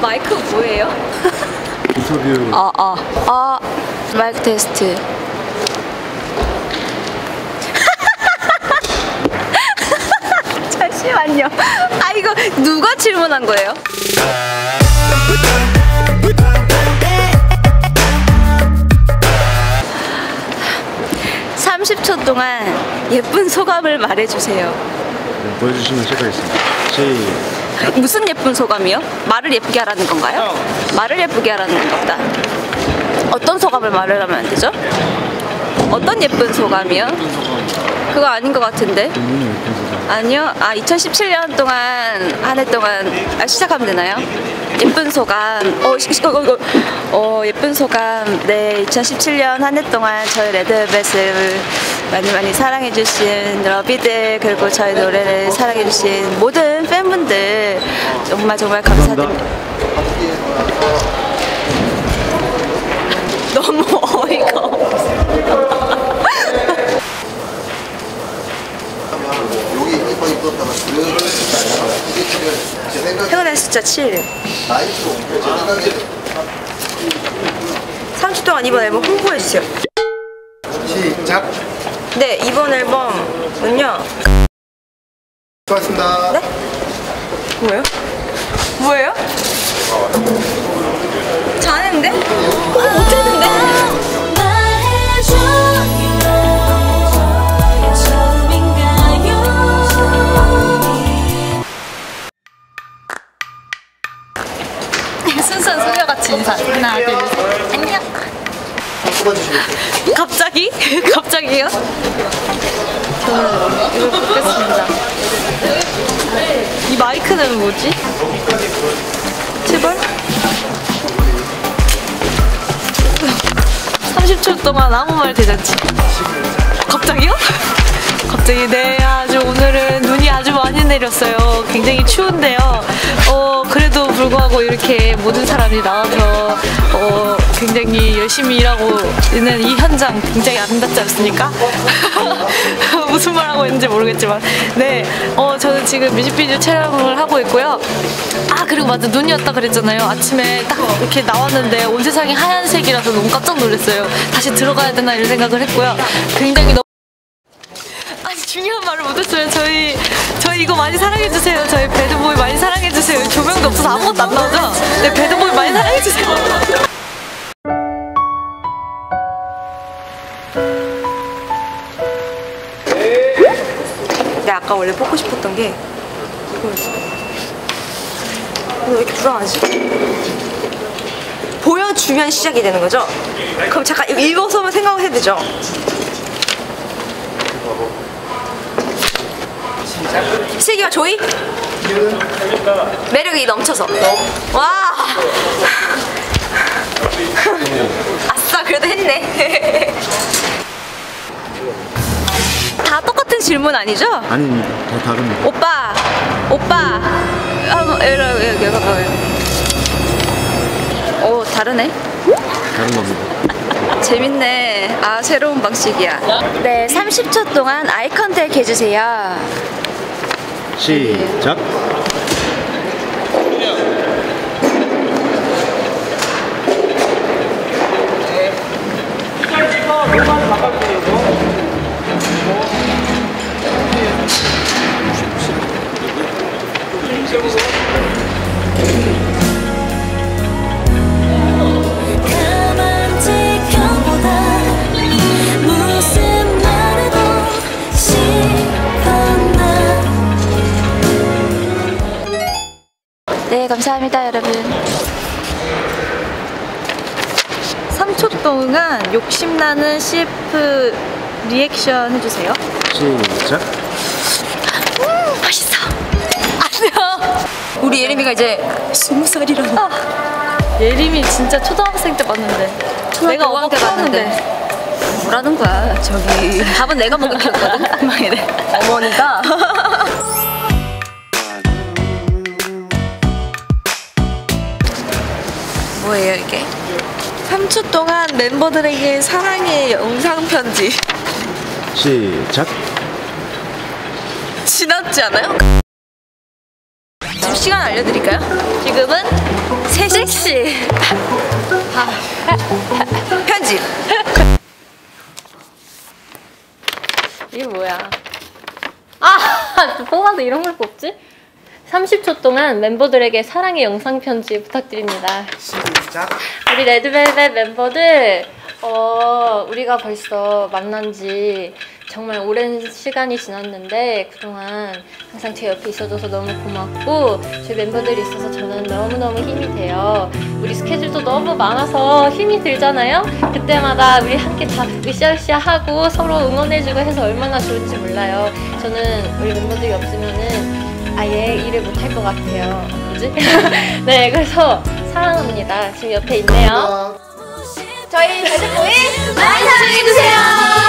마이크 뭐예요? 인터뷰. 마이크 테스트. 잠시만요. 아, 이거 누가 질문한 거예요? (30초) 동안 예쁜 소감을 말해주세요. 네, 보여주시면 제가 있습니다. 무슨 예쁜 소감이요? 말을 예쁘게 하라는 건가요? 말을 예쁘게 하라는 건가? 어떤 소감을 말을 하면 안 되죠? 어떤 예쁜 소감이요? 그거 아닌 것 같은데? 아니요. 2017년 동안 한 해 동안 시작하면 되나요? 예쁜 소감. 예쁜 소감. 네, 2017년 한 해 동안 저희 레드벨벳을 많이 사랑해주신 러비들, 그리고 저희 노래를 사랑해주신 모든 팬분들 정말 감사드립니다. 너무 어이가 없어. 태어난 숫자 7. 30초 동안 이번 앨범 홍보해주세요. 시작. 네, 이번 앨범은요. 수고하셨습니다. 네? 뭐예요? 잘했는데? 못했는데? 순수한 소녀같이 인사. 하나, 둘, 셋. 안녕. 갑자기? 갑자기요? 저는 이걸 뽑겠습니다. 이 마이크는 뭐지? 제발? 30초 동안 아무 말 대잔치. 갑자기요? 갑자기. 네, 아주 오늘은 눈이 아주 많이 내렸어요. 굉장히 추운데요. 그래도 불구하고 이렇게 모든 사람이 나와서 굉장히 열심히 일하고 있는 이 현장 굉장히 아름답지 않습니까? 무슨 말 하고 있는지 모르겠지만, 네, 저는 지금 뮤직비디오 촬영을 하고 있고요. 그리고 맞아, 눈이 왔다 그랬잖아요. 아침에 딱 이렇게 나왔는데 온 세상이 하얀색이라서 너무 깜짝 놀랐어요. 다시 들어가야 되나 이런 생각을 했고요. 굉장히 중요한 말을 못했어요. 저희 이거 많이 사랑해주세요. 저희 배드보이 많이 사랑해주세요. 조명도 없어서 아무것도 안 나오죠? 네, 배드보이 많이 사랑해주세요. 내가 아까 원래 뽑고 싶었던 게 이거였어. 왜 이렇게 불안하지? 보여주면 시작이 되는 거죠? 그럼 잠깐 이거 읽어서만 생각을 해야 되죠? 슬기와 조이? 매력이 넘쳐서. 와! 아싸, 그래도 했네. 다 똑같은 질문 아니죠? 아닙니다. 더 다릅니다. 오빠. 여기 가까워요. 오, 다르네. 다른 겁니다. 재밌네. 새로운 방식이야. 네, 30초 동안 아이 컨택 해주세요. 시작. 네, 감사합니다, 여러분. 3초 동안 욕심나는 CF 리액션 해주세요. 시작. 맛있어. 안녕. 우리 예림이가 이제 20살이라고. 예림이 진짜 초등학생 때 봤는데. 내가 어학 때 봤는데. 뭐라는 거야, 저기. 밥은 내가 먹은 키웠거든. 막 이래. 어머니가. 뭐예요 이게? 3초 동안 멤버들에게 사랑의 영상 편지. 시작. 지났지 않아요? 지금 시간 알려드릴까요? 지금은 씨. 편집. 이게 뭐야? 뽑아도 이런 걸 뽑지? 30초 동안 멤버들에게 사랑의 영상 편지 부탁드립니다. 시작. 우리 레드벨벳 멤버들, 우리가 벌써 만난 지 정말 오랜 시간이 지났는데 그동안 항상 제 옆에 있어줘서 너무 고맙고 저희 멤버들이 있어서 저는 너무너무 힘이 돼요. 우리 스케줄도 너무 많아서 힘이 들잖아요? 그때마다 우리 함께 다 으쌰으쌰하고 서로 응원해주고 해서 얼마나 좋은지 몰라요. 저는 우리 멤버들이 없으면은 아예 일을 못할 것 같아요. 뭐지? 네, 그래서 사랑합니다. 지금 옆에 있네요. 저희 배드보이 많이 사랑해주세요.